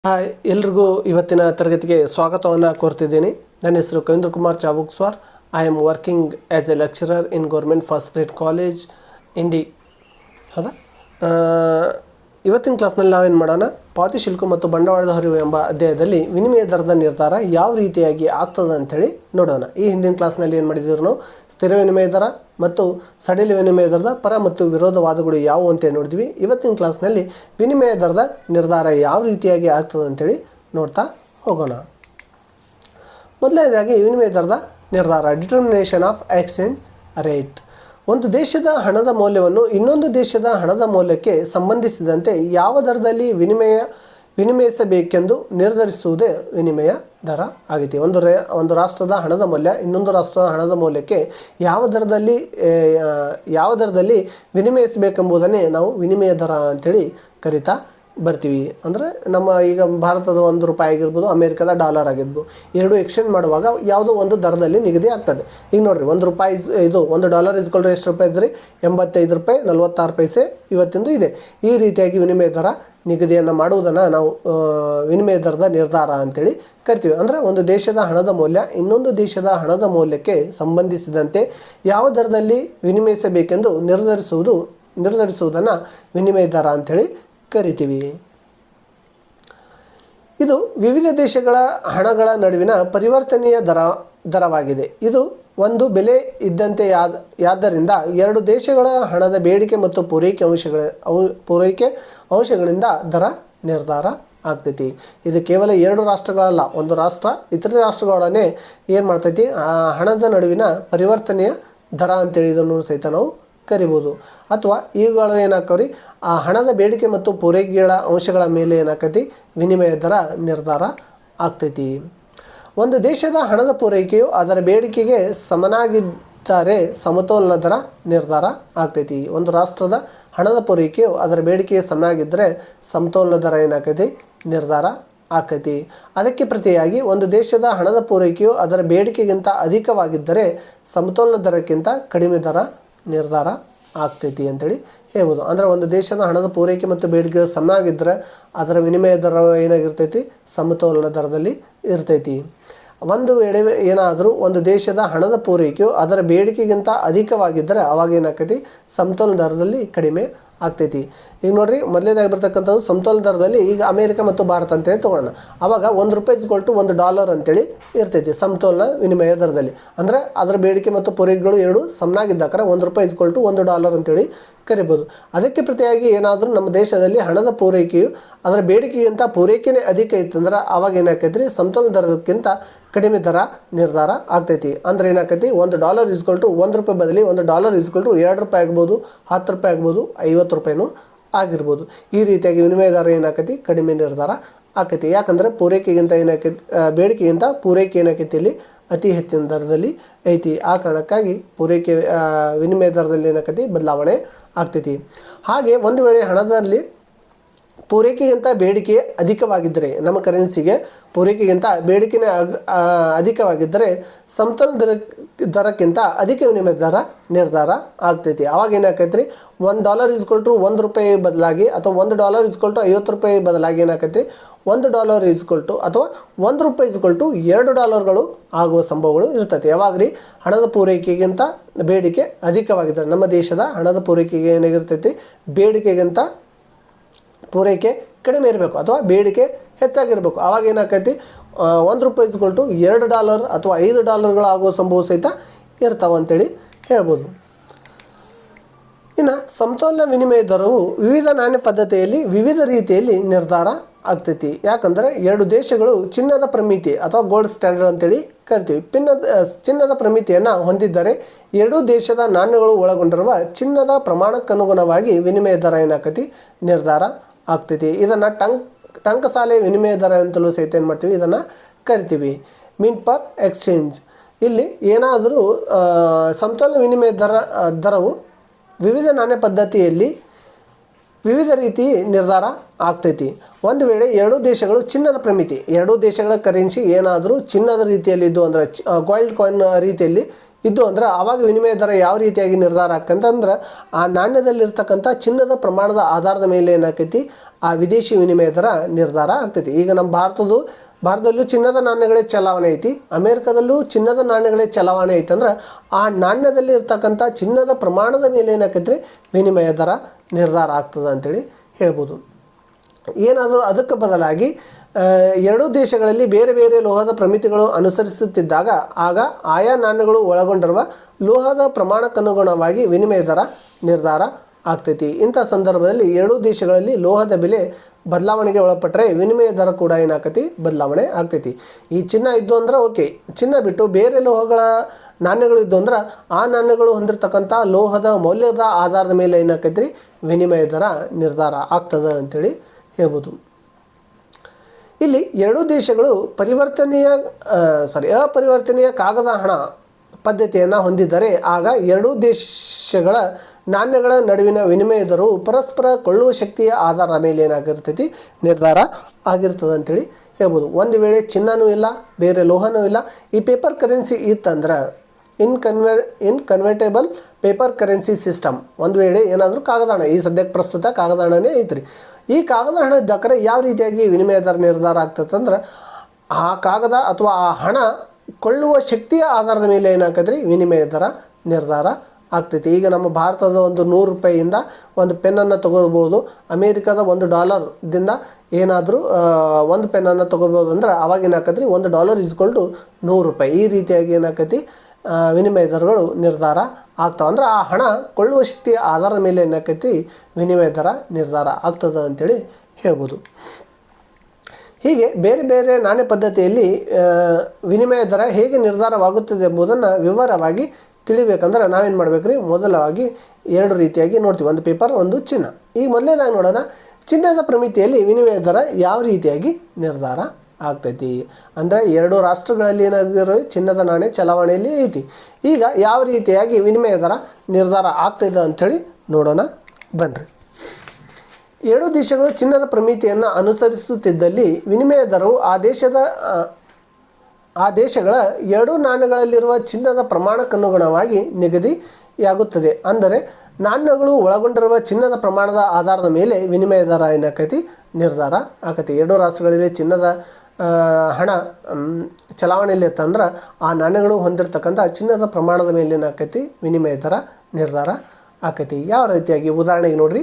Hi ಎಲ್ರಿಗೂ ಇವತ್ತಿನ ತರಗತಿಗೆ ಸ್ವಾಗತವನ್ನು ಕೋರ್ತಿದ್ದೀನಿ. ನನ್ನ ಹೆಸರು Kavindra Kumar Chabukswar. I am working as a lecturer in government first grade college Indi. ಹೌದಾ, ಇವತ್ತಿನ ಕ್ಲಾಸ್ನಲ್ಲಿ ನಾವೇನು ಮಾಡೋಣ, ಪಾವತಿ ಶುಲ್ಕ ಮತ್ತು ಬಂಡವಾಳದ ಹರಿವು ಎಂಬ ಅಧ್ಯಾಯದಲ್ಲಿ ವಿನಿಮಯ ದರದ ನಿರ್ಧಾರ ಯಾವ ರೀತಿಯಾಗಿ ಆಗ್ತದೆ ಅಂಥೇಳಿ ನೋಡೋಣ. ಈ ಹಿಂದಿನ ಕ್ಲಾಸ್ನಲ್ಲಿ ಏನು ಮಾಡಿದ್ದೀವಿ ನಾವು, ಸ್ಥಿರ ವಿನಿಮಯ ದರ ಮತ್ತು ಸಡಿಲ ವಿನಿಮಯ ದರದ ಪರ ಮತ್ತು ವಿರೋಧವಾದಗಳು ಯಾವುವು ಅಂತೇಳಿ ನೋಡಿದ್ವಿ. ಇವತ್ತಿನ ಕ್ಲಾಸ್ನಲ್ಲಿ ವಿನಿಮಯ ದರದ ನಿರ್ಧಾರ ಯಾವ ರೀತಿಯಾಗಿ ಆಗ್ತದೆ ಅಂತೇಳಿ ನೋಡ್ತಾ ಹೋಗೋಣ. ಮೊದಲನೇದಾಗಿ ವಿನಿಮಯ ದರದ ನಿರ್ಧಾರ, ಡಿಟರ್ಮಿನೇಷನ್ ಆಫ್ ಎಕ್ಸ್ಚೇಂಜ್ ರೇಟ್. ಒಂದು ದೇಶದ ಹಣದ ಮೌಲ್ಯವನ್ನು ಇನ್ನೊಂದು ದೇಶದ ಹಣದ ಮೌಲ್ಯಕ್ಕೆ ಸಂಬಂಧಿಸಿದಂತೆ ಯಾವ ದರದಲ್ಲಿ ವಿನಿಮಯಿಸಬೇಕೆಂದು ನಿರ್ಧರಿಸುವುದೇ ವಿನಿಮಯ ದರ ಆಗೈತಿ. ಒಂದು ರಾಷ್ಟ್ರದ ಹಣದ ಮೌಲ್ಯ ಇನ್ನೊಂದು ರಾಷ್ಟ್ರದ ಹಣದ ಮೌಲ್ಯಕ್ಕೆ ಯಾವ ದರದಲ್ಲಿ ವಿನಿಮಯಿಸಬೇಕೆಂಬುದನ್ನೇ ನಾವು ವಿನಿಮಯ ದರ ಅಂಥೇಳಿ ಕರಿತಾ ಬರ್ತೀವಿ. ಅಂದರೆ ನಮ್ಮ ಈಗ ಭಾರತದ ₹1 ಆಗಿರ್ಬೋದು, ಅಮೇರಿಕದ ಡಾಲರ್ ಆಗಿರ್ಬೋದು, ಎರಡು ಎಕ್ಸ್ಚೇಂಜ್ ಮಾಡುವಾಗ ಯಾವುದೋ ಒಂದು ದರದಲ್ಲಿ ನಿಗದಿ ಆಗ್ತದೆ. ಈಗ ನೋಡಿರಿ, $1 ಇದು $1 ಇಸ್ಕೊಳ್ರಿ ಎಷ್ಟು ರೂಪಾಯಿ ಇದ್ರಿ, ₹85.46 ಇವತ್ತಿಂದು ಇದೆ. ಈ ರೀತಿಯಾಗಿ ವಿನಿಮಯ ದರ ನಿಗದಿಯನ್ನು ಮಾಡುವುದನ್ನು ನಾವು ವಿನಿಮಯ ದರದ ನಿರ್ಧಾರ ಅಂತೇಳಿ ಕರಿತೀವಿ. ಅಂದರೆ ಒಂದು ದೇಶದ ಹಣದ ಮೌಲ್ಯ ಇನ್ನೊಂದು ದೇಶದ ಹಣದ ಮೌಲ್ಯಕ್ಕೆ ಸಂಬಂಧಿಸಿದಂತೆ ಯಾವ ದರದಲ್ಲಿ ವಿನಿಮಯಿಸಬೇಕೆಂದು ನಿರ್ಧರಿಸುವುದನ್ನು ವಿನಿಮಯ ದರ ಅಂಥೇಳಿ ಕರಿತೀವಿ. ಇದು ವಿವಿಧ ದೇಶಗಳ ಹಣಗಳ ನಡುವಿನ ಪರಿವರ್ತನೆಯ ದರವಾಗಿದೆ. ಇದು ಒಂದು ಬೆಲೆ ಇದ್ದಂತೆ ಆದ್ದರಿಂದ ಎರಡು ದೇಶಗಳ ಹಣದ ಬೇಡಿಕೆ ಮತ್ತು ಪೂರೈಕೆ ಅಂಶಗಳಿಂದ ದರ ನಿರ್ಧಾರ ಆಗ್ತೈತಿ. ಇದು ಕೇವಲ ಎರಡು ರಾಷ್ಟ್ರಗಳಲ್ಲ, ಒಂದು ರಾಷ್ಟ್ರ ಇತರೆ ರಾಷ್ಟ್ರಗಳೊಡನೆ ಏನು ಮಾಡ್ತೈತಿ, ಹಣದ ನಡುವಿನ ಪರಿವರ್ತನೆಯ ದರ ಅಂತೇಳಿ ಇದನ್ನು ಸಹಿತ ನಾವು ಕರಿಬೋದು. ಅಥವಾ ಇವುಗಳು ಏನಾಕವ್ರಿ, ಆ ಹಣದ ಬೇಡಿಕೆ ಮತ್ತು ಪೂರೈಕೆಗಳ ಅಂಶಗಳ ಮೇಲೆ ಏನಾಕೈತಿ, ವಿನಿಮಯ ದರ ನಿರ್ಧಾರ ಆಗ್ತೈತಿ. ಒಂದು ದೇಶದ ಹಣದ ಪೂರೈಕೆಯು ಅದರ ಬೇಡಿಕೆಗೆ ಸಮನಾಗಿದ್ದರೆ ಸಮತೋಲನ ದರ ನಿರ್ಧಾರ ಆಗ್ತೈತಿ. ಒಂದು ರಾಷ್ಟ್ರದ ಹಣದ ಪೂರೈಕೆಯು ಅದರ ಬೇಡಿಕೆಗೆ ಸಮನಾಗಿದ್ದರೆ ಸಮತೋಲನ ದರ ಏನಾಕೈತಿ, ನಿರ್ಧಾರ ಆಕೈತಿ. ಅದಕ್ಕೆ ಪ್ರತಿಯಾಗಿ ಒಂದು ದೇಶದ ಹಣದ ಪೂರೈಕೆಯು ಅದರ ಬೇಡಿಕೆಗಿಂತ ಅಧಿಕವಾಗಿದ್ದರೆ ಸಮತೋಲನ ದರಕ್ಕಿಂತ ಕಡಿಮೆ ದರ ನಿರ್ಧಾರ ಆಗ್ತೈತಿ ಅಂತೇಳಿ ಹೇಳ್ಬೋದು. ಅಂದರೆ ಒಂದು ದೇಶದ ಹಣದ ಪೂರೈಕೆ ಮತ್ತು ಬೇಡಿಕೆ ಸಮನಾಗಿದ್ದರೆ ಅದರ ವಿನಿಮಯ ದರ ಏನಾಗಿರ್ತೈತಿ, ಸಮತೋಲನ ದರದಲ್ಲಿ ಇರ್ತೈತಿ. ಒಂದು ವೇಳೆ ಏನಾದರೂ ಒಂದು ದೇಶದ ಹಣದ ಪೂರೈಕೆಯು ಅದರ ಬೇಡಿಕೆಗಿಂತ ಅಧಿಕವಾಗಿದ್ದರೆ ಅವಾಗ ಏನಾಗ್ತೈತಿ, ಸಮತೋಲನ ದರದಲ್ಲಿ ಕಡಿಮೆ ಆಗ್ತೈತಿ. ಈಗ ನೋಡಿರಿ, ಮೊದಲನೇದಾಗಿ ಬರ್ತಕ್ಕಂಥದ್ದು ಸಮತೋಲನ ದರದಲ್ಲಿ ಈಗ ಅಮೇರಿಕ ಮತ್ತು ಭಾರತ ಅಂತೇಳಿ ತೊಗೊಳ್ಳೋಣ. ಆವಾಗ $1 $1 ಅಂತೇಳಿ ಇರ್ತೈತಿ ಸಮತೋಲನ ವಿನಿಮಯ ದರದಲ್ಲಿ. ಅಂದರೆ ಅದರ ಬೇಡಿಕೆ ಮತ್ತು ಪೂರೈಕೆಗಳು ಎರಡು ಸಮನಾಗಿದ್ದಾಕರೆ $1 $1 ಅಂತೇಳಿ ಕರಿಬೋದು. ಅದಕ್ಕೆ ಪ್ರತಿಯಾಗಿ ಏನಾದರೂ ನಮ್ಮ ದೇಶದಲ್ಲಿ ಹಣದ ಪೂರೈಕೆಯು ಅದರ ಬೇಡಿಕೆಗಿಂತ ಪೂರೈಕೆನೇ ಅಧಿಕ ಇತ್ತಂದ್ರೆ ಆವಾಗ ಏನಾಕೈತ್ರಿ, ಸಮತೋಲನ ದರಕ್ಕಿಂತ ಕಡಿಮೆ ದರ ನಿರ್ಧಾರ ಆಗ್ತೈತಿ. ಅಂದರೆ ಏನಾಕೈತಿ, $1 $1 ಬದಲಿ $1 $2 ಆಗ್ಬೋದು, ₹10 ಆಗ್ಬೋದು, ₹50 ಆಗಿರ್ಬೋದು. ಈ ರೀತಿಯಾಗಿ ವಿನಿಮಯ ದರ ಏನಾಕೈತಿ, ಕಡಿಮೆ ನಿರ್ಧಾರ ಆಕೈತಿ. ಯಾಕಂದರೆ ಪೂರೈಕೆಗಿಂತ ಏನಾಕೈತಿ, ಬೇಡಿಕೆಗಿಂತ ಪೂರೈಕೆ ಏನಾಕೈತಿ ಇಲ್ಲಿ ಅತಿ ಹೆಚ್ಚಿನ ದರದಲ್ಲಿ ಐತಿ. ಆ ಕಾರಣಕ್ಕಾಗಿ ವಿನಿಮಯ ದರದಲ್ಲಿ ಏನಾಕೈತಿ, ಬದಲಾವಣೆ ಆಗ್ತೈತಿ. ಹಾಗೆ ಒಂದು ವೇಳೆ ಹಣದಲ್ಲಿ ಪೂರೈಕೆಗಿಂತ ಬೇಡಿಕೆ ಅಧಿಕವಾಗಿದ್ದರೆ, ನಮ್ಮ ಕರೆನ್ಸಿಗೆ ಪೂರೈಕೆಗಿಂತ ಬೇಡಿಕೆನೇ ಅಧಿಕವಾಗಿದ್ದರೆ ಸಮತೋಲನ ದರಕ್ಕಿಂತ ಅಧಿಕ ವಿನಿಮಯ ದರ ನಿರ್ಧಾರ ಆಗ್ತೈತಿ. ಆವಾಗ ಏನಾಕೈತ್ರಿ, $1 $1 ಬದಲಾಗಿ ಅಥವಾ $1 $50 ಬದಲಾಗಿ ಏನಾಕೈತ್ರಿ, $1 ಅಥವಾ $1 $2 ಆಗುವ ಸಂಭವಗಳು ಇರ್ತೈತಿ. ಯಾವಾಗ್ರಿ, ಹಣದ ಪೂರೈಕೆಗಿಂತ ಬೇಡಿಕೆ ಅಧಿಕವಾಗಿದ್ದರೆ. ನಮ್ಮ ದೇಶದ ಹಣದ ಪೂರೈಕೆಗೆ ಏನಾಗಿರ್ತೈತಿ, ಬೇಡಿಕೆಗಿಂತ ಪೂರೈಕೆ ಕಡಿಮೆ ಇರಬೇಕು ಅಥವಾ ಬೇಡಿಕೆ ಹೆಚ್ಚಾಗಿರಬೇಕು. ಆವಾಗ ಏನಾಕೈತಿ, $1 $2 ಅಥವಾ $5 ಆಗುವ ಸಂಭವ ಸಹಿತ ಇರ್ತಾವೆ ಅಂತೇಳಿ ಹೇಳ್ಬೋದು. ಇನ್ನು ಸಮತೋಲನ ವಿನಿಮಯ ದರವು ವಿವಿಧ ನಾಣ್ಯ ಪದ್ಧತಿಯಲ್ಲಿ ವಿವಿಧ ರೀತಿಯಲ್ಲಿ ನಿರ್ಧಾರ ಆಗ್ತೈತಿ. ಯಾಕಂದರೆ ಎರಡು ದೇಶಗಳು ಚಿನ್ನದ ಪ್ರಮಿತಿ ಅಥವಾ ಗೋಲ್ಡ್ ಸ್ಟ್ಯಾಂಡರ್ಡ್ ಅಂತೇಳಿ ಕರಿತೀವಿ. ಚಿನ್ನದ ಪ್ರಮಿತಿಯನ್ನು ಹೊಂದಿದ್ದರೆ ಎರಡೂ ದೇಶದ ನಾಣ್ಯಗಳು ಒಳಗೊಂಡಿರುವ ಚಿನ್ನದ ಪ್ರಮಾಣಕ್ಕನುಗುಣವಾಗಿ ವಿನಿಮಯ ದರ ಏನಾಕೈತಿ, ನಿರ್ಧಾರ ಆಗ್ತೈತಿ. ಇದನ್ನು ಟಂಕಸಾಲೆ ವಿನಿಮಯ ದರ ಅಂತಲೂ ಸಹಿತ ಏನು ಮಾಡ್ತೀವಿ, ಇದನ್ನು ಕರಿತೀವಿ. ಮೀನ್ ಪರ್ ಎಕ್ಸ್ಚೇಂಜ್. ಇಲ್ಲಿ ಏನಾದರೂ ಸಮತೋಲನ ವಿನಿಮಯ ದರವು ವಿವಿಧ ನಾಣ್ಯ ಪದ್ಧತಿಯಲ್ಲಿ ವಿವಿಧ ರೀತಿ ನಿರ್ಧಾರ ಆಗ್ತೈತಿ. ಒಂದು ವೇಳೆ ಎರಡೂ ದೇಶಗಳು ಚಿನ್ನದ ಪ್ರಮಿತಿ, ಎರಡೂ ದೇಶಗಳ ಕರೆನ್ಸಿ ಏನಾದರೂ ಚಿನ್ನದ ರೀತಿಯಲ್ಲಿದ್ದು ಅಂದರೆ ಗೋಲ್ಡ್ ಕಾಯಿನ್ ರೀತಿಯಲ್ಲಿ ಇದ್ದು ಅಂದ್ರೆ ಆವಾಗ ವಿನಿಮಯ ದರ ಯಾವ ರೀತಿಯಾಗಿ ನಿರ್ಧಾರ ಆಕಂತಂದ್ರೆ ಆ ನಾಣ್ಯದಲ್ಲಿರ್ತಕ್ಕಂಥ ಚಿನ್ನದ ಪ್ರಮಾಣದ ಆಧಾರದ ಮೇಲೆ ಏನಾಕೈತಿ ಆ ವಿದೇಶಿ ವಿನಿಮಯ ದರ ನಿರ್ಧಾರ ಆಗ್ತೈತಿ. ಈಗ ನಮ್ಮ ಭಾರತದಲ್ಲೂ ಚಿನ್ನದ ನಾಣ್ಯಗಳೇ ಚಲಾವಣೆ ಐತಿ, ಅಮೇರಿಕಾದಲ್ಲೂ ಚಿನ್ನದ ನಾಣ್ಯಗಳೇ ಚಲಾವಣೆ ಐತಿ ಅಂದ್ರೆ ಆ ನಾಣ್ಯದಲ್ಲಿ ಇರ್ತಕ್ಕಂಥ ಚಿನ್ನದ ಪ್ರಮಾಣದ ಮೇಲೆ ಏನಾಕೈತ್ರಿ ವಿನಿಮಯ ದರ ನಿರ್ಧಾರ ಆಗ್ತದೆ ಅಂತೇಳಿ ಹೇಳ್ಬೋದು. ಏನಾದರೂ ಅದಕ್ಕೆ ಬದಲಾಗಿ ಎರಡೂ ದೇಶಗಳಲ್ಲಿ ಬೇರೆ ಬೇರೆ ಲೋಹದ ಪ್ರಮಿತಿಗಳು ಅನುಸರಿಸುತ್ತಿದ್ದಾಗ ಆಗ ಆಯಾ ನಾಣ್ಯಗಳು ಒಳಗೊಂಡಿರುವ ಲೋಹದ ಪ್ರಮಾಣಕ್ಕನುಗುಣವಾಗಿ ವಿನಿಮಯ ದರ ನಿರ್ಧಾರ ಆಗ್ತೈತಿ. ಇಂಥ ಸಂದರ್ಭದಲ್ಲಿ ಎರಡೂ ದೇಶಗಳಲ್ಲಿ ಲೋಹದ ಬೆಲೆ ಬದಲಾವಣೆಗೆ ಒಳಪಟ್ಟರೆ ವಿನಿಮಯ ದರ ಕೂಡ ಏನಾಕತಿ ಬದಲಾವಣೆ ಆಗ್ತೈತಿ. ಈ ಚಿನ್ನ ಇದ್ದು ಅಂದ್ರೆ ಓಕೆ, ಚಿನ್ನ ಬಿಟ್ಟು ಬೇರೆ ಲೋಹಗಳ ನಾಣ್ಯಗಳು ಇದ್ದು ಅಂದ್ರೆ ಆ ನಾಣ್ಯಗಳು ಹೊಂದಿರತಕ್ಕಂಥ ಲೋಹದ ಮೌಲ್ಯದ ಆಧಾರದ ಮೇಲೆ ಏನಾಕೈತ್ರಿ ವಿನಿಮಯ ದರ ನಿರ್ಧಾರ ಆಗ್ತದೆ ಅಂತೇಳಿ ಹೇಳ್ಬೋದು. ಇಲ್ಲಿ ಎರಡೂ ದೇಶಗಳು ಅಪರಿವರ್ತನೀಯ ಕಾಗದ ಹಣ ಪದ್ಧತಿಯನ್ನು ಹೊಂದಿದ್ದರೆ ಆಗ ಎರಡೂ ದೇಶಗಳ ನಾಣ್ಯಗಳ ನಡುವಿನ ವಿನಿಮಯ ದರವು ಪರಸ್ಪರ ಕೊಳ್ಳುವ ಶಕ್ತಿಯ ಆಧಾರದ ಮೇಲೆ ಏನಾಗಿರ್ತೈತಿ ನಿರ್ಧಾರ ಆಗಿರ್ತದೆ ಅಂತೇಳಿ ಹೇಳ್ಬೋದು. ಒಂದು ವೇಳೆ ಚಿನ್ನನೂ ಇಲ್ಲ, ಬೇರೆ ಲೋಹನೂ ಇಲ್ಲ, ಈ ಪೇಪರ್ ಕರೆನ್ಸಿ ಇತ್ತಂದ್ರೆ ಇನ್ಕನ್ವರ್ಟೇಬಲ್ ಪೇಪರ್ ಕರೆನ್ಸಿ ಸಿಸ್ಟಮ್, ಒಂದು ವೇಳೆ ಏನಾದರೂ ಕಾಗದ ಹಣ, ಈ ಸದ್ಯಕ್ಕೆ ಪ್ರಸ್ತುತ ಕಾಗದ ಹಣನೇ ಐತ್ರಿ, ಈ ಕಾಗದ ಹಣ ಇದ್ದಕ್ರೆ ಯಾವ ರೀತಿಯಾಗಿ ವಿನಿಮಯ ದರ ನಿರ್ಧಾರ ಆಗ್ತದಂದ್ರೆ ಆ ಕಾಗದ ಅಥವಾ ಆ ಹಣ ಕೊಳ್ಳುವ ಶಕ್ತಿಯ ಆಧಾರದ ಮೇಲೆ ಏನಾಗ್ತೈತ್ರಿ ವಿನಿಮಯ ದರ ನಿರ್ಧಾರ ಆಗ್ತೈತಿ. ಈಗ ನಮ್ಮ ಭಾರತದ ಒಂದು 100 ರೂಪಾಯಿಯಿಂದ ಒಂದು ಪೆನ್ನನ್ನು ತೊಗೋಬೋದು, ಅಮೇರಿಕಾದ $1ದಿಂದ ಏನಾದರೂ ಒಂದು ಪೆನ್ನನ್ನು ತೊಗೋಬೋದು ಅಂದ್ರೆ ಅವಾಗ ಏನಾಕತ್ರಿ $1 = 100 ರೂಪಾಯಿ. ಈ ರೀತಿಯಾಗಿ ಏನಾಕತಿ ವಿನಿಮಯ ದರಗಳು ನಿರ್ಧಾರ ಆಗ್ತಾವೆ. ಅಂದ್ರೆ ಆ ಹಣ ಕೊಳ್ಳುವ ಶಕ್ತಿಯ ಆಧಾರದ ಮೇಲೆ ಏನಾಕೈತಿ ವಿನಿಮಯ ದರ ನಿರ್ಧಾರ ಆಗ್ತದೆ ಅಂತೇಳಿ ಹೇಳ್ಬೋದು. ಹೀಗೆ ಬೇರೆ ಬೇರೆ ನಾಣ್ಯ ಪದ್ಧತಿಯಲ್ಲಿ ವಿನಿಮಯ ದರ ಹೇಗೆ ನಿರ್ಧಾರವಾಗುತ್ತದೆ ಎಂಬುದನ್ನು ವಿವರವಾಗಿ ತಿಳಿಬೇಕಂದ್ರೆ ನಾವೇನು ಮಾಡಬೇಕ್ರಿ, ಮೊದಲವಾಗಿ ಎರಡು ರೀತಿಯಾಗಿ ನೋಡ್ತೀವಿ, ಒಂದು ಪೇಪರ್, ಒಂದು ಚಿನ್ನ. ಈಗ ಮೊದಲನೇದಾಗಿ ನೋಡೋಣ, ಚಿನ್ನದ ಪ್ರಮಿತಿಯಲ್ಲಿ ವಿನಿಮಯ ದರ ಯಾವ ರೀತಿಯಾಗಿ ನಿರ್ಧಾರ ಆಗ್ತೈತಿ ಅಂದರೆ ಎರಡು ರಾಷ್ಟ್ರಗಳಲ್ಲಿ ಏನಾಗಿರೋ ಚಿನ್ನದ ನಾಣ್ಯ ಚಲಾವಣೆಯಲ್ಲಿ ಐತಿ. ಈಗ ಯಾವ ರೀತಿಯಾಗಿ ವಿನಿಮಯ ದರ ನಿರ್ಧಾರ ಆಗ್ತದೆ ಅಂಥೇಳಿ ನೋಡೋಣ ಬನ್ನಿರಿ. ಎರಡೂ ದೇಶಗಳು ಚಿನ್ನದ ಪ್ರಮಿತಿಯನ್ನು ಅನುಸರಿಸುತ್ತಿದ್ದಲ್ಲಿ ವಿನಿಮಯ ದರವು ಆ ದೇಶಗಳ ಎರಡೂ ನಾಣ್ಯಗಳಲ್ಲಿರುವ ಚಿನ್ನದ ಪ್ರಮಾಣಕ್ಕನುಗುಣವಾಗಿ ನಿಗದಿಯಾಗುತ್ತದೆ. ಅಂದರೆ ನಾಣ್ಯಗಳು ಒಳಗೊಂಡಿರುವ ಚಿನ್ನದ ಪ್ರಮಾಣದ ಆಧಾರದ ಮೇಲೆ ವಿನಿಮಯ ದರ ಏನಾಕೈತಿ ನಿರ್ಧಾರ ಆಕತಿ. ಎರಡೂ ರಾಷ್ಟ್ರಗಳಲ್ಲಿ ಚಿನ್ನದ ಹಣ ಚಲಾವಣೆಯಲ್ಲಿ ಇತ್ತಂದ್ರೆ ಆ ನಾಣ್ಯಗಳು ಹೊಂದಿರತಕ್ಕಂಥ ಚಿನ್ನದ ಪ್ರಮಾಣದ ಮೇಲೆ ಏನಾಕೈತಿ ವಿನಿಮಯ ದರ ನಿರ್ಧಾರ ಆಕೈತಿ. ಯಾವ ರೀತಿಯಾಗಿ ಉದಾಹರಣೆಗೆ ನೋಡ್ರಿ,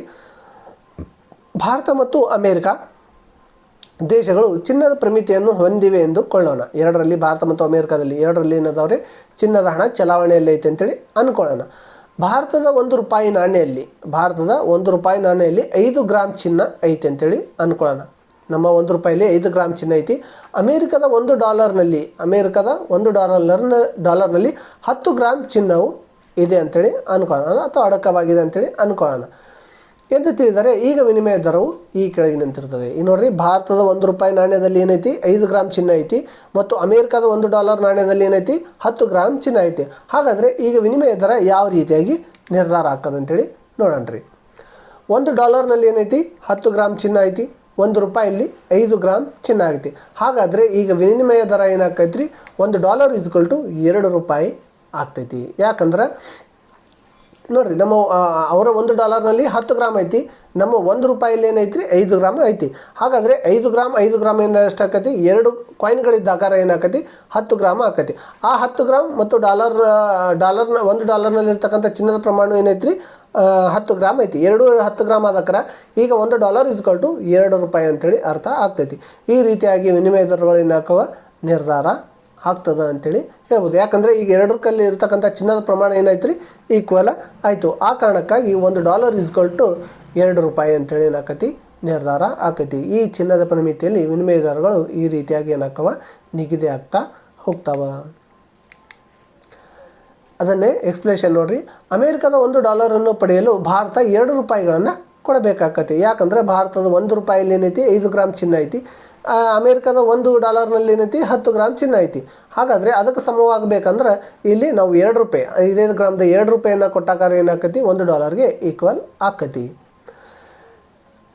ಭಾರತ ಮತ್ತು ಅಮೇರಿಕಾ ದೇಶಗಳು ಚಿನ್ನದ ಪ್ರಮಿತಿಯನ್ನು ಹೊಂದಿವೆ ಎಂದು ಕೊಳ್ಳೋಣ. ಎರಡರಲ್ಲಿ, ಭಾರತ ಮತ್ತು ಅಮೇರಿಕಾದಲ್ಲಿ ಎರಡರಲ್ಲಿ ಏನದವ್ರೆ ಚಿನ್ನದ ಹಣ ಚಲಾವಣೆಯಲ್ಲಿ ಐತೆ ಅಂತೇಳಿ ಅಂದ್ಕೊಳ್ಳೋಣ. ಭಾರತದ ₹1 ನಾಣ್ಯದಲ್ಲಿ 5 ಗ್ರಾಮ್ ಚಿನ್ನ ಐತೆ ಅಂತೇಳಿ ಅಂದ್ಕೊಳ್ಳೋಣ. ನಮ್ಮ ₹1 5 ಗ್ರಾಮ್ ಚಿನ್ನ ಐತಿ. ಅಮೇರಿಕದ $1ನಲ್ಲಿ 10 ಗ್ರಾಮ್ ಚಿನ್ನವು ಇದೆ ಅಂತೇಳಿ ಅಂದ್ಕೊಳ್ಳೋಣ, ಅಥವಾ ಅಡಕವಾಗಿದೆ ಅಂತೇಳಿ ಅಂದ್ಕೊಳ್ಳೋಣ ಎಂದು ತಿಳಿದರೆ ಈಗ ವಿನಿಮಯ ದರವು ಈ ಕೆಳಗಿನಂತಿರ್ತದೆ. ಈಗ ನೋಡ್ರಿ, ಭಾರತದ ₹1 ನಾಣ್ಯದಲ್ಲಿ ಏನೈತಿ 5 ಗ್ರಾಮ್ ಚಿನ್ನ ಐತಿ, ಮತ್ತು ಅಮೇರಿಕಾದ $1 ನಾಣ್ಯದಲ್ಲಿ ಏನೈತಿ 10 ಗ್ರಾಮ್ ಚಿನ್ನ ಐತಿ. ಹಾಗಾದರೆ ಈಗ ವಿನಿಮಯ ದರ ಯಾವ ರೀತಿಯಾಗಿ ನಿರ್ಧಾರ ಆಗ್ತದಂತೇಳಿ ನೋಡೋಣ್ರಿ. $1ನಲ್ಲಿ ಏನೈತಿ 10 ಗ್ರಾಮ್ ಚಿನ್ನ ಐತಿ, ₹1 5 ಗ್ರಾಮ್ ಚಿನ್ನ ಆಗೈತಿ. ಹಾಗಾದರೆ ಈಗ ವಿನಿಮಯ ದರ ಏನಾಕೈತ್ರಿ $1 = $2 ಆಗ್ತೈತಿ. ಯಾಕಂದ್ರೆ ನೋಡಿರಿ, ನಮ್ಮ ಅವರ $1ನಲ್ಲಿ 10 ಗ್ರಾಮ್ ಐತಿ, ನಮ್ಮ ₹1 ಏನೈತ್ರಿ 5 ಗ್ರಾಮ್ ಐತಿ. ಹಾಗಾದರೆ 5 ಗ್ರಾಮ್ ಏನು ಎಷ್ಟಾಕತಿ, 2 ಕಾಯಿನ್ಗಳಿದ್ದ ಆಕಾರ ಏನಾಕತಿ 10 ಗ್ರಾಮ್ ಆಕತಿ. ಆ 10 ಗ್ರಾಮ್ ಮತ್ತು $1ನಲ್ಲಿರ್ತಕ್ಕಂಥ ಚಿನ್ನದ ಪ್ರಮಾಣ ಏನೈತ್ರಿ 10 ಗ್ರಾಮ್ ಐತಿ. 10 ಗ್ರಾಮ್ ಆದಕ್ರ ಈಗ $1 = $2 ಅಂತೇಳಿ ಅರ್ಥ ಆಗ್ತೈತಿ. ಈ ರೀತಿಯಾಗಿ ವಿನಿಮಯ ದರಗಳು ಏನಾಕವ ನಿರ್ಧಾರ ಆಗ್ತದೆ ಅಂತೇಳಿ ಹೇಳ್ಬೋದು. ಯಾಕಂದರೆ ಈಗ ಎರಡರಲ್ಲಿ ಇರ್ತಕ್ಕಂಥ ಚಿನ್ನದ ಪ್ರಮಾಣ ಏನಾಯ್ತು ರೀ ಈಕ್ವಲ್ ಆಯಿತು. ಆ ಕಾರಣಕ್ಕಾಗಿ $1 = $2 ಅಂತೇಳಿ ಏನಾಕತಿ ನಿರ್ಧಾರ ಆಕತಿ. ಈ ಚಿನ್ನದ ಪ್ರಮಿತಿಯಲ್ಲಿ ವಿನಿಮಯ ದರಗಳು ಈ ರೀತಿಯಾಗಿ ಏನಾಕವ ನಿಗದಿ ಆಗ್ತಾ ಹೋಗ್ತಾವ. ಅದನ್ನೇ ಎಕ್ಸ್ಪ್ಲೇಷನ್ ನೋಡ್ರಿ. ಅಮೇರಿಕದ $1 ಪಡೆಯಲು ಭಾರತ $2 ಕೊಡಬೇಕಾಗತ್ತೆ. ಯಾಕಂದರೆ ಭಾರತದ $1 ಏನೈತಿ 5 ಗ್ರಾಮ್ ಚಿನ್ನ ಐತಿ, ಅಮೇರಿಕದ $1 ಏನೈತಿ 10 ಗ್ರಾಮ್ ಚಿನ್ನ ಐತಿ. ಹಾಗಾದರೆ ಅದಕ್ಕೆ ಸಮವಾಗಬೇಕಂದ್ರೆ ಇಲ್ಲಿ ನಾವು $2 5 ಗ್ರಾಮ್ದ $2 ಕೊಟ್ಟಾಕಾರ ಏನಾಕತಿ $1 ಈಕ್ವಲ್ ಆಕತಿ.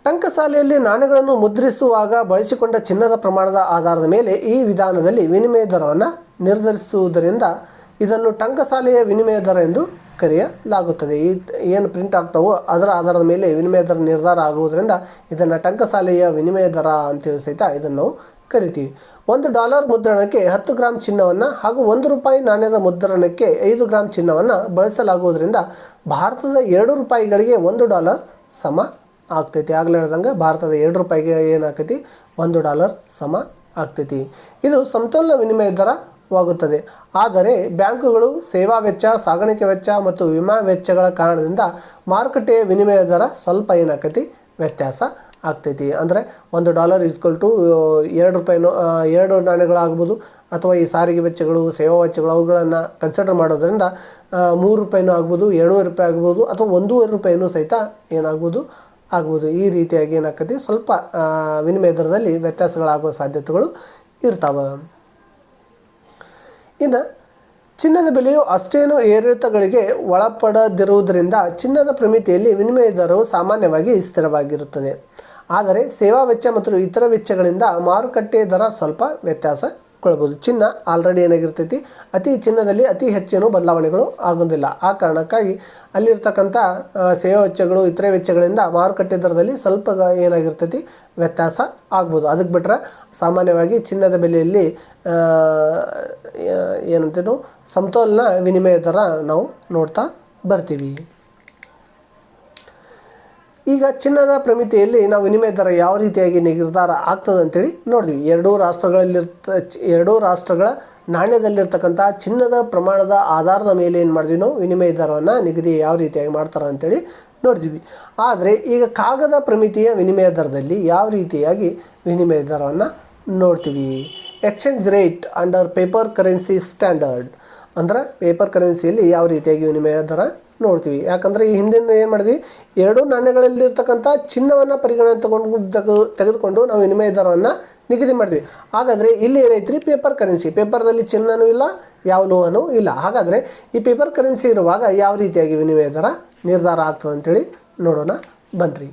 ಟಂಕಸಾಲೆಯಲ್ಲಿ ನಾಣ್ಯಗಳನ್ನು ಮುದ್ರಿಸುವಾಗ ಬಳಸಿಕೊಂಡ ಚಿನ್ನದ ಪ್ರಮಾಣದ ಆಧಾರದ ಮೇಲೆ ಈ ವಿಧಾನದಲ್ಲಿ ವಿನಿಮಯ ದರವನ್ನು ನಿರ್ಧರಿಸುವುದರಿಂದ ಇದನ್ನು ಟಂಕಸಾಲೆಯ ವಿನಿಮಯ ದರ ಎಂದು ಕರೆಯಲಾಗುತ್ತದೆ. ಈ ಏನು ಪ್ರಿಂಟ್ ಆಗ್ತಾವೋ ಅದರ ಆಧಾರದ ಮೇಲೆ ವಿನಿಮಯ ದರ ನಿರ್ಧಾರ ಆಗುವುದರಿಂದ ಇದನ್ನು ಟಂಕಸಾಲೆಯ ವಿನಿಮಯ ದರ ಅಂತೇಳಿ ಸಹಿತ ಇದನ್ನು ನಾವು ಕರಿತೀವಿ. $1 ಮುದ್ರಣಕ್ಕೆ 10 ಗ್ರಾಂ ಚಿನ್ನವನ್ನು ಹಾಗೂ ₹1 ನಾಣ್ಯದ ಮುದ್ರಣಕ್ಕೆ 5 ಗ್ರಾಂ ಚಿನ್ನವನ್ನು ಬಳಸಲಾಗುವುದರಿಂದ ಭಾರತದ $2ಗಳಿಗೆ $1 ಸಮ ಆಗ್ತೈತಿ. ಆಗಲೇ ಹೇಳ್ದಂಗೆ ಭಾರತದ $2ಗೆ ಏನಾಗ್ತೈತಿ, $1 ಸಮ ಆಗ್ತೈತಿ. ಇದು ಸಮತೋಲನ ವಿನಿಮಯ ದರವಾಗುತ್ತದೆ. ಆದರೆ ಬ್ಯಾಂಕುಗಳು ಸೇವಾ ವೆಚ್ಚ, ಸಾಗಾಣಿಕೆ ವೆಚ್ಚ ಮತ್ತು ವಿಮಾ ವೆಚ್ಚಗಳ ಕಾರಣದಿಂದ ಮಾರುಕಟ್ಟೆಯ ವಿನಿಮಯ ದರ ಸ್ವಲ್ಪ ಏನಾಗ್ತೈತಿ, ವ್ಯತ್ಯಾಸ ಆಗ್ತೈತಿ. ಅಂದರೆ $1 2 ನಾಣ್ಯಗಳಾಗ್ಬೋದು, ಅಥವಾ ಈ ಸಾರಿಗೆ ವೆಚ್ಚಗಳು, ಸೇವಾ ವೆಚ್ಚಗಳು ಅವುಗಳನ್ನು ಕನ್ಸಿಡರ್ ಮಾಡೋದ್ರಿಂದ $3 ಆಗ್ಬೋದು, $2 ಆಗ್ಬೋದು, ಅಥವಾ $1.5 ಸಹಿತ ಏನಾಗ್ಬೋದು ಆಗ್ಬೋದು. ಈ ರೀತಿಯಾಗಿ ಏನಾಗ್ತೈತಿ, ಸ್ವಲ್ಪ ವಿನಿಮಯ ದರದಲ್ಲಿ ವ್ಯತ್ಯಾಸಗಳಾಗುವ ಸಾಧ್ಯತೆಗಳು ಇರ್ತಾವೆ. ಇನ್ನು ಚಿನ್ನದ ಬೆಲೆಯು ಅಷ್ಟೇನು ಏರಿಳಿತಗಳಿಗೆ ಒಳಪಡದಿರುವುದರಿಂದ ಚಿನ್ನದ ಪ್ರಮಿತಿಯಲ್ಲಿ ವಿನಿಮಯ ದರವು ಸಾಮಾನ್ಯವಾಗಿ ಸ್ಥಿರವಾಗಿರುತ್ತದೆ. ಆದರೆ ಸೇವಾ ವೆಚ್ಚ ಮತ್ತು ಇತರ ವೆಚ್ಚಗಳಿಂದ ಮಾರುಕಟ್ಟೆ ದರ ಸ್ವಲ್ಪ ವ್ಯತ್ಯಾಸಗೊಳ್ಬೋದು. ಚಿನ್ನ ಆಲ್ರೆಡಿ ಏನಾಗಿರ್ತೈತಿ, ಚಿನ್ನದಲ್ಲಿ ಅತಿ ಹೆಚ್ಚೇನು ಬದಲಾವಣೆಗಳು ಆಗೋದಿಲ್ಲ. ಆ ಕಾರಣಕ್ಕಾಗಿ ಅಲ್ಲಿರ್ತಕ್ಕಂಥ ಸೇವಾ ವೆಚ್ಚಗಳು, ಇತರೆ ವೆಚ್ಚಗಳಿಂದ ಮಾರುಕಟ್ಟೆ ದರದಲ್ಲಿ ಸ್ವಲ್ಪ ಏನಾಗಿರ್ತೈತಿ, ವ್ಯತ್ಯಾಸ ಆಗ್ಬೋದು. ಅದಕ್ಕೆ ಬಿಟ್ಟರೆ ಸಾಮಾನ್ಯವಾಗಿ ಚಿನ್ನದ ಬೆಲೆಯಲ್ಲಿ ಏನಂತೇನು ಸಮತೋಲನ ವಿನಿಮಯ ದರ ನಾವು ನೋಡ್ತಾ ಬರ್ತೀವಿ. ಈಗ ಚಿನ್ನದ ಪ್ರಮಿತಿಯಲ್ಲಿ ನಾವು ವಿನಿಮಯ ದರ ಯಾವ ರೀತಿಯಾಗಿ ನಿರ್ಧಾರ ಆಗ್ತದೆ ಅಂತೇಳಿ ನೋಡಿದ್ವಿ. ಎರಡೂ ರಾಷ್ಟ್ರಗಳ ನಾಣ್ಯದಲ್ಲಿರ್ತಕ್ಕಂಥ ಚಿನ್ನದ ಪ್ರಮಾಣದ ಆಧಾರದ ಮೇಲೆ ಏನು ಮಾಡಿದ್ವಿ, ನಾವು ವಿನಿಮಯ ದರವನ್ನು ನಿಗದಿ ಯಾವ ರೀತಿಯಾಗಿ ಮಾಡ್ತಾರೆ ಅಂತೇಳಿ ನೋಡಿದ್ವಿ. ಆದರೆ ಈಗ ಕಾಗದ ಪ್ರಮಿತಿಯ ವಿನಿಮಯ ದರದಲ್ಲಿ ಯಾವ ರೀತಿಯಾಗಿ ವಿನಿಮಯ ದರವನ್ನು ನೋಡ್ತೀವಿ. Exchange rate under paper currency standard, ಅಂದ್ರೆ ಪೇಪರ್ ಕರೆನ್ಸಿಯಲ್ಲಿ ಯಾವ ರೀತಿಯಾಗಿ ವಿನಿಮಯ ದರ ನೋಡ್ತೀವಿ. ಯಾಕಂದರೆ ಈ ಹಿಂದಿನ ಏನು ಮಾಡಿದ್ವಿ, ಎರಡೂ ನಾಣ್ಯಗಳಲ್ಲಿರ್ತಕ್ಕಂಥ ಚಿನ್ನವನ್ನು ಪರಿಗಣನೆ ತೆಗೆದುಕೊಂಡು ನಾವು ವಿನಿಮಯ ದರವನ್ನು ನಿಗದಿ ಮಾಡಿದ್ವಿ. ಹಾಗಾದರೆ ಇಲ್ಲಿ ಏನೈತ್ರಿ, ಪೇಪರ್ ಕರೆನ್ಸಿ, ಪೇಪರ್ದಲ್ಲಿ ಚಿನ್ನನೂ ಇಲ್ಲ, ಯಾವ ಲೋಹನೂ ಇಲ್ಲ. ಹಾಗಾದರೆ ಈ ಪೇಪರ್ ಕರೆನ್ಸಿ ಇರುವಾಗ ಯಾವ ರೀತಿಯಾಗಿ ವಿನಿಮಯ ದರ ನಿರ್ಧಾರ ಆಗ್ತದೆ ಅಂತೇಳಿ ನೋಡೋಣ ಬನ್ನಿರಿ.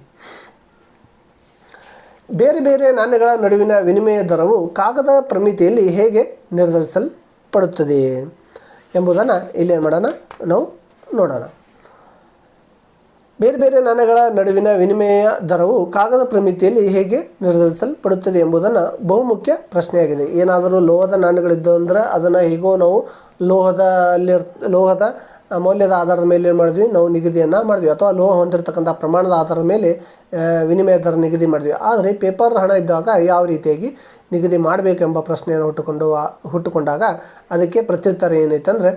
ಬೇರೆ ಬೇರೆ ನಾಣ್ಯಗಳ ನಡುವಿನ ವಿನಿಮಯ ದರವು ಕಾಗದ ಪ್ರಮಿತಿಯಲ್ಲಿ ಹೇಗೆ ನಿರ್ಧರಿಸಲ್ಪಡುತ್ತದೆ ಎಂಬುದನ್ನು ಇಲ್ಲಿ ಏನು ಮಾಡೋಣ, ನಾವು ನೋಡೋಣ. ಬೇರೆ ಬೇರೆ ನಾಣ್ಯಗಳ ನಡುವಿನ ವಿನಿಮಯ ದರವು ಕಾಗದ ಪ್ರಮಿತಿಯಲ್ಲಿ ಹೇಗೆ ನಿರ್ಧರಿಸಲ್ಪಡುತ್ತದೆ ಎಂಬುದನ್ನು ಬಹುಮುಖ್ಯ ಪ್ರಶ್ನೆಯಾಗಿದೆ. ಏನಾದರೂ ಲೋಹದ ನಾಣ್ಯಗಳಿದ್ದು ಅಂದರೆ ಅದನ್ನು ಹೇಗೋ ನಾವು ಲೋಹದ ಮೌಲ್ಯದ ಆಧಾರದ ಮೇಲೆ ಏನು ಮಾಡಿದ್ವಿ, ನಾವು ನಿಗದಿಯನ್ನು ಮಾಡಿದ್ವಿ, ಅಥವಾ ಲೋಹ ಹೊಂದಿರತಕ್ಕಂಥ ಪ್ರಮಾಣದ ಆಧಾರದ ಮೇಲೆ ವಿನಿಮಯ ದರ ನಿಗದಿ ಮಾಡಿದ್ವಿ. ಆದರೆ ಪೇಪರ್ ಹಣ ಇದ್ದಾಗ ಯಾವ ರೀತಿಯಾಗಿ ನಿಗದಿ ಮಾಡಬೇಕೆಂಬ ಪ್ರಶ್ನೆಯನ್ನು ಹುಟ್ಟುಕೊಂಡಾಗ ಅದಕ್ಕೆ ಪ್ರತ್ಯುತ್ತರ ಏನೈತೆ ಅಂದರೆ,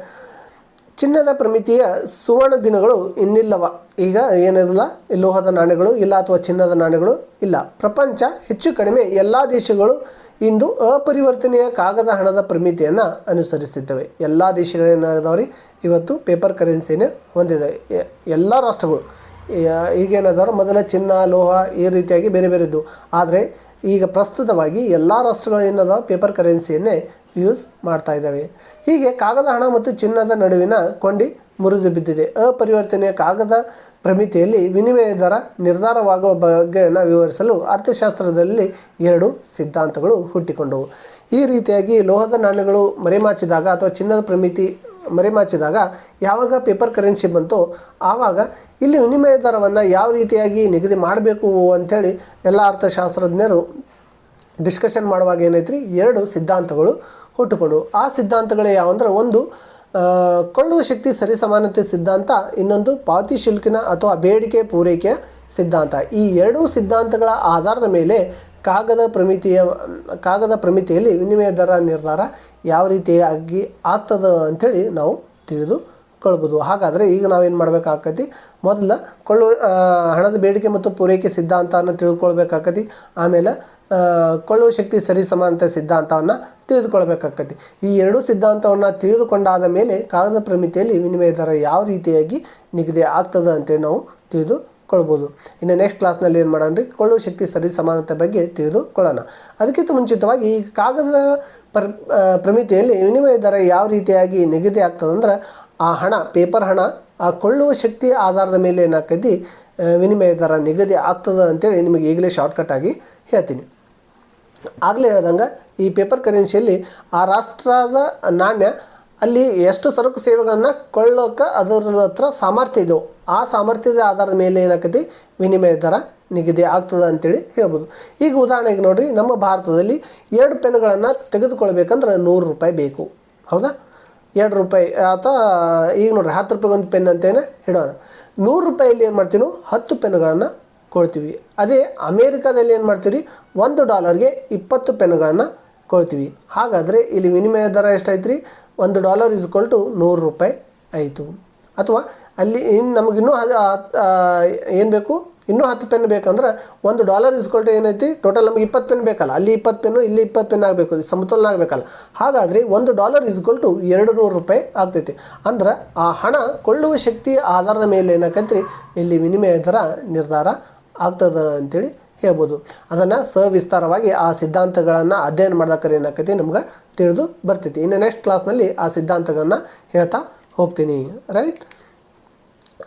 ಚಿನ್ನದ ಪ್ರಮಿತಿಯ ಸುವರ್ಣ ದಿನಗಳು ಇನ್ನಿಲ್ಲವ. ಈಗ ಏನಿಲ್ಲ, ಲೋಹದ ನಾಣ್ಯಗಳು ಇಲ್ಲ ಅಥವಾ ಚಿನ್ನದ ನಾಣ್ಯಗಳು ಇಲ್ಲ. ಪ್ರಪಂಚ ಹೆಚ್ಚು ಕಡಿಮೆ ಎಲ್ಲ ದೇಶಗಳು ಇಂದು ಅಪರಿವರ್ತನೀಯ ಕಾಗದ ಹಣದ ಪ್ರಮಿತಿಯನ್ನು ಅನುಸರಿಸುತ್ತವೆ. ಎಲ್ಲ ದೇಶಗಳೇನಾದವ್ರಿ ಇವತ್ತು ಪೇಪರ್ ಕರೆನ್ಸಿನೇ ಹೊಂದಿದೆ. ಎಲ್ಲ ರಾಷ್ಟ್ರಗಳು ಈಗೇನಾದವ್ರು ಮೊದಲ ಚಿನ್ನ, ಲೋಹ ಈ ರೀತಿಯಾಗಿ ಬೇರೆ ಬೇರೆ ಇದ್ದು. ಆದರೆ ಈಗ ಪ್ರಸ್ತುತವಾಗಿ ಎಲ್ಲ ರಾಷ್ಟ್ರಗಳು ಏನದ ಪೇಪರ್ ಕರೆನ್ಸಿಯನ್ನೇ ಯೂಸ್ ಮಾಡ್ತಾ ಇದ್ದಾವೆ. ಹೀಗೆ ಕಾಗದ ಹಣ ಮತ್ತು ಚಿನ್ನದ ನಡುವಿನ ಕೊಂಡಿ ಮುರಿದು ಬಿದ್ದಿದೆ. ಅಪರಿವರ್ತನೀಯ ಕಾಗದ ಪ್ರಮಿತಿಯಲ್ಲಿ ವಿನಿಮಯ ದರ ನಿರ್ಧಾರವಾಗುವ ಬಗ್ಗೆಯನ್ನು ವಿವರಿಸಲು ಅರ್ಥಶಾಸ್ತ್ರದಲ್ಲಿ 2 ಸಿದ್ಧಾಂತಗಳು ಹುಟ್ಟಿಕೊಂಡವು. ಈ ರೀತಿಯಾಗಿ ಲೋಹದ ನಾಣ್ಯಗಳು ಮರೆಮಾಚಿದಾಗ ಅಥವಾ ಚಿನ್ನದ ಪ್ರಮಿತಿ ಮರೆಮಾಚಿದಾಗ ಯಾವಾಗ ಪೇಪರ್ ಕರೆನ್ಸಿ ಬಂತೋ ಆವಾಗ ಇಲ್ಲಿ ವಿನಿಮಯ ದರವನ್ನು ಯಾವ ರೀತಿಯಾಗಿ ನಿಗದಿ ಮಾಡಬೇಕು ಅಂಥೇಳಿ ಎಲ್ಲ ಅರ್ಥಶಾಸ್ತ್ರಜ್ಞರು ಡಿಸ್ಕಷನ್ ಮಾಡುವಾಗ ಏನೈತ್ರಿ, 2 ಸಿದ್ಧಾಂತಗಳು ಹುಟ್ಟುಕೊಂಡು. ಆ ಸಿದ್ಧಾಂತಗಳೇ ಯಾವಂದ್ರೆ, ಒಂದು ಕೊಳ್ಳುವ ಶಕ್ತಿ ಸರಿಸಮಾನತೆ ಸಿದ್ಧಾಂತ, ಇನ್ನೊಂದು ಪಾವತಿ ಶುಲ್ಕಿನ ಅಥವಾ ಬೇಡಿಕೆ ಪೂರೈಕೆಯ ಸಿದ್ಧಾಂತ. ಈ 2 ಸಿದ್ಧಾಂತಗಳ ಆಧಾರದ ಮೇಲೆ ಕಾಗದ ಪ್ರಮಿತಿಯಲ್ಲಿ ವಿನಿಮಯ ದರ ನಿರ್ಧಾರ ಯಾವ ರೀತಿಯಾಗಿ ಆಗ್ತದೆ ಅಂಥೇಳಿ ನಾವು ತಿಳಿದುಕೊಳ್ಬೋದು. ಹಾಗಾದರೆ ಈಗ ನಾವೇನು ಮಾಡಬೇಕಾಗ್ತೈತಿ, ಮೊದಲ ಹಣದ ಬೇಡಿಕೆ ಮತ್ತು ಪೂರೈಕೆ ಸಿದ್ಧಾಂತವನ್ನು ತಿಳ್ಕೊಳ್ಬೇಕಾಗ್ತೈತಿ. ಆಮೇಲೆ ಕೊಳ್ಳುವ ಶಕ್ತಿ ಸರಿ ಸಮಾನತೆ ಸಿದ್ಧಾಂತವನ್ನು ತಿಳಿದುಕೊಳ್ಬೇಕಾಗ್ತೈತಿ. ಈ 2 ಸಿದ್ಧಾಂತವನ್ನು ತಿಳಿದುಕೊಂಡಾದ ಮೇಲೆ ಕಾಗದ ಪ್ರಮಿತಿಯಲ್ಲಿ ವಿನಿಮಯ ದರ ಯಾವ ರೀತಿಯಾಗಿ ನಿಗದಿ ಆಗ್ತದೆ ಅಂತೇಳಿ ನಾವು ತಿಳಿದುಕೊಳ್ಬೋದು. ಇನ್ನು ನೆಕ್ಸ್ಟ್ ಕ್ಲಾಸ್ನಲ್ಲಿ ಏನು ಮಾಡೋಣ, ಕೊಳ್ಳುವ ಶಕ್ತಿ ಸರಿ ಸಮಾನತೆ ಬಗ್ಗೆ ತಿಳಿದುಕೊಳ್ಳೋಣ. ಅದಕ್ಕಿಂತ ಮುಂಚಿತವಾಗಿ ಈ ಕಾಗದ ಪ್ರಮಿತಿಯಲ್ಲಿ ವಿನಿಮಯ ದರ ಯಾವ ರೀತಿಯಾಗಿ ನಿಗದಿ ಆಗ್ತದೆ ಅಂದ್ರೆ, ಆ ಹಣ, ಪೇಪರ್ ಹಣ, ಆ ಕೊಳ್ಳುವ ಶಕ್ತಿಯ ಆಧಾರದ ಮೇಲೆ ಏನಾಗ್ತೈತಿ ವಿನಿಮಯ ದರ ನಿಗದಿ ಆಗ್ತದೆ ಅಂತೇಳಿ ನಿಮಗೆ ಈಗಲೇ ಶಾರ್ಟ್ಕಟ್ ಆಗಿ ಹೇಳ್ತೀನಿ. ಆಗಲೇ ಹೇಳ್ದಂಗೆ ಈ ಪೇಪರ್ ಕರೆನ್ಸಿಯಲ್ಲಿ ಆ ರಾಷ್ಟ್ರದ ನಾಣ್ಯ ಅಲ್ಲಿ ಎಷ್ಟು ಸರಕು ಸೇವೆಗಳನ್ನು ಕೊಳ್ಳೋಕೆ ಅದರ ಹತ್ರ ಸಾಮರ್ಥ್ಯ ಇದೆಯೋ ಆ ಸಾಮರ್ಥ್ಯದ ಆಧಾರದ ಮೇಲೆ ಏನಾಕತಿ ವಿನಿಮಯ ದರ ನಿಗದಿ ಆಗ್ತದೆ ಅಂತೇಳಿ ಹೇಳ್ಬೋದು. ಈಗ ಉದಾಹರಣೆಗೆ ನೋಡಿರಿ, ನಮ್ಮ ಭಾರತದಲ್ಲಿ 2 ಪೆನ್ಗಳನ್ನು ತೆಗೆದುಕೊಳ್ಬೇಕಂದ್ರೆ 100 ರೂಪಾಯಿ ಬೇಕು. ಹೌದಾ? 2 ರೂಪಾಯಿ ಅಥವಾ ಈಗ ನೋಡಿರಿ 10 ರೂಪಾಯಿಗೆ ಒಂದು ಪೆನ್ ಅಂತೇನೆ ಇಡೋಣ. 100 ರೂಪಾಯಲ್ಲಿ ಏನು ಮಾಡ್ತೀವಿ, 10 ಪೆನ್ಗಳನ್ನು ಕೊಡ್ತೀವಿ. ಅದೇ ಅಮೇರಿಕಾದಲ್ಲಿ ಏನು ಮಾಡ್ತೀವಿ, $1ಗೆ 20 ಪೆನ್ಗಳನ್ನು ಕೊಡ್ತೀವಿ. ಹಾಗಾದರೆ ಇಲ್ಲಿ ವಿನಿಮಯ ದರ ಎಷ್ಟಾಯ್ತು ರೀ, $1 = 100 ರೂಪಾಯಿ ಆಯಿತು. ಅಥವಾ ಅಲ್ಲಿ ಇನ್ನು ನಮಗಿನ್ನೂ ಏನು ಬೇಕು, ಇನ್ನೂ 10 ಪೆನ್ ಬೇಕಂದ್ರೆ $1 = ಏನೈತಿ, ಟೋಟಲ್ ನಮಗೆ 20 ಪೆನ್ ಬೇಕಲ್ಲ, ಅಲ್ಲಿ 20 ಪೆನ್ನು ಇಲ್ಲಿ 20 ಪೆನ್ ಆಗಬೇಕು, ಸಮತೋಲನ ಆಗಬೇಕಲ್ಲ. ಹಾಗಾದರೆ $1 = 200 ರೂಪಾಯಿ ಆಗ್ತೈತಿ. ಅಂದ್ರೆ ಆ ಹಣ ಕೊಳ್ಳುವ ಶಕ್ತಿಯ ಆಧಾರದ ಮೇಲೆ ಏನಾಕೈತ್ರಿ ಇಲ್ಲಿ ವಿನಿಮಯ ದರ ನಿರ್ಧಾರ ಆಗ್ತದೆ ಅಂತೇಳಿ ಹೇಳ್ಬೋದು. ಅದನ್ನು ಸವಿಸ್ತಾರವಾಗಿ ಆ ಸಿದ್ಧಾಂತಗಳನ್ನು ಅಧ್ಯಯನ ಮಾಡ್ದಕ್ಕರೆ ಏನಾಕೈತಿ ನಮ್ಗೆ ತಿಳಿದು ಬರ್ತೈತಿ. ಇನ್ನು ನೆಕ್ಸ್ಟ್ ಕ್ಲಾಸ್ನಲ್ಲಿ ಆ ಸಿದ್ಧಾಂತಗಳನ್ನು ಹೇಳ್ತಾ ಹೋಗ್ತೀನಿ. ರೈಟ್?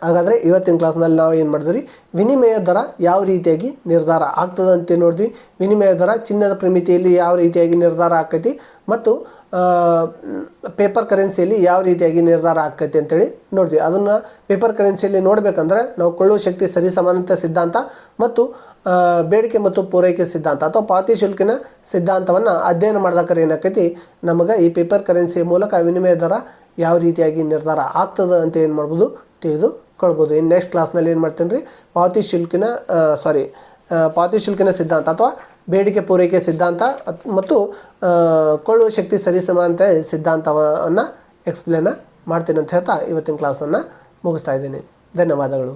ಹಾಗಾದರೆ ಇವತ್ತಿನ ಕ್ಲಾಸ್ನಲ್ಲಿ ನಾವು ಏನು ಮಾಡಿದ್ವಿ, ವಿನಿಮಯ ದರ ಯಾವ ರೀತಿಯಾಗಿ ನಿರ್ಧಾರ ಆಗ್ತದೆ ಅಂತ ನೋಡಿದ್ವಿ. ವಿನಿಮಯ ದರ ಚಿನ್ನದ ಪ್ರಮಿತಿಯಲ್ಲಿ ಯಾವ ರೀತಿಯಾಗಿ ನಿರ್ಧಾರ ಆಕೈತಿ ಮತ್ತು ಪೇಪರ್ ಕರೆನ್ಸಿಯಲ್ಲಿ ಯಾವ ರೀತಿಯಾಗಿ ನಿರ್ಧಾರ ಆಕೈತಿ ಅಂತೇಳಿ ನೋಡಿದ್ವಿ. ಅದನ್ನು ಪೇಪರ್ ಕರೆನ್ಸಿಯಲ್ಲಿ ನೋಡಬೇಕಂದ್ರೆ ನಾವು ಕೊಳ್ಳುವ ಶಕ್ತಿ ಸರಿಸಮಾನತೆ ಸಿದ್ಧಾಂತ ಮತ್ತು ಬೇಡಿಕೆ ಮತ್ತು ಪೂರೈಕೆ ಸಿದ್ಧಾಂತ ಅಥವಾ ಪಾವತಿ ಶುಲ್ಕಿನ ಸಿದ್ಧಾಂತವನ್ನು ಅಧ್ಯಯನ ಮಾಡಿದಾಕರೆ ಏನಾಕೈತಿ ನಮಗೆ ಈ ಪೇಪರ್ ಕರೆನ್ಸಿಯ ಮೂಲಕ ವಿನಿಮಯ ದರ ಯಾವ ರೀತಿಯಾಗಿ ನಿರ್ಧಾರ ಆಗ್ತದೆ ಅಂತ ಏನು ಮಾಡ್ಬೋದು ತಿಳಿದುಕೊಳ್ಬೋದು. ಇನ್ನು ನೆಕ್ಸ್ಟ್ ಕ್ಲಾಸ್ನಲ್ಲಿ ಏನು ಮಾಡ್ತೀನಿ ರೀ, ಪಾವತಿ ಶುಲ್ಕಿನ ಸಿದ್ಧಾಂತ ಅಥವಾ ಬೇಡಿಕೆ ಪೂರೈಕೆ ಸಿದ್ಧಾಂತ ಮತ್ತು ಕೊಳ್ಳುವ ಶಕ್ತಿ ಸರಿಸಮಾನತೆ ಸಿದ್ಧಾಂತವನ್ನು ಎಕ್ಸ್ಪ್ಲೇನ್ ಮಾಡ್ತೀನಿ ಅಂತ ಹೇಳ್ತಾ ಇವತ್ತಿನ ಕ್ಲಾಸನ್ನು ಮುಗಿಸ್ತಾ ಇದ್ದೀನಿ. ಧನ್ಯವಾದಗಳು.